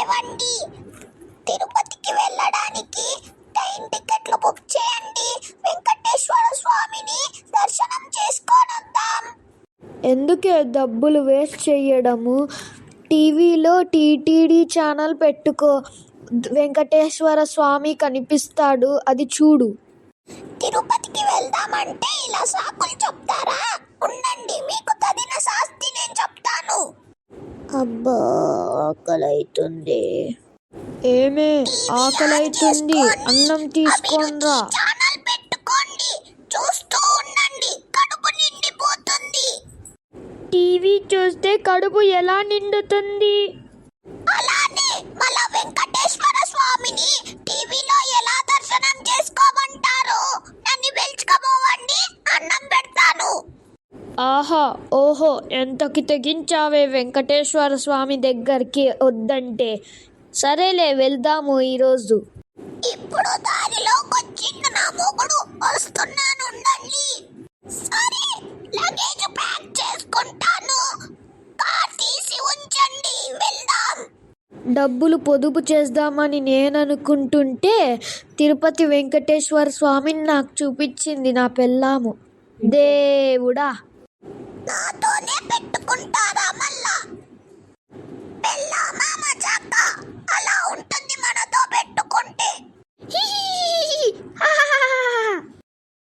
లేవండి. తిరుపతికి వెళ్ళడానికి ట్రైన్ టికెట్లు బుక్ చేయండి. వెంకటేశ్వర స్వామిని దర్శనం చేసుకొనొద్దాం. ఎందుకే డబ్బులు వేస్ట్ చెయ్యడము? టీవీలో టీటీడీ ఛానల్ పెట్టుకో, వెంకటేశ్వర స్వామి కనిపిస్తాడు, అది చూడు. తిరుపతికి వెళ్దామంటే ఇలా సాకులు చెప్తారా? ఉండండి, మీకు తగిన శాస్తి నేను చెప్తాను. అబ్బా, ఆకలైతుంది. ఏమే ఆకలైతుంది, అన్నం తీసుకోనరా. ఛానల్ పెట్టుకోండి, చూస్తూ ఉండండి, కడుపు నిండిపోతుంది. టీవీ చూస్తే కడుపు ఎలా నిండుతుంది? అలానే మన వెంకటేశ్వర స్వామిని టీవీలో ఎలా దర్శనం చేసుకోమంటారు? నన్ను పిలుచుకోబోవండి, అన్నం పెడతాను. ఆహా, ఓహో, ఎంతకి తెగించావే వెంకటేశ్వర స్వామి దగ్గరికి వద్దంటే. సరేలే, వెళ్దాము ఈరోజు. ఇప్పుడు దారిలోకొచ్చిన నా మొగుడు వస్తున్నాను, ఉండండి. సరే, లగేజ్ ప్యాక్ చేసుకుంటాను. కార్ తీసి ఉంచండి, వెళ్దాం. డబ్బులు పొదుపు చేద్దామని నేను అనుకుంటుంటే తిరుపతి వెంకటేశ్వర స్వామిని నాకు చూపించింది నా పెళ్ళాము. దేవుడా, నాతోనే పెట్టుకుంటారా మళ్ళీ?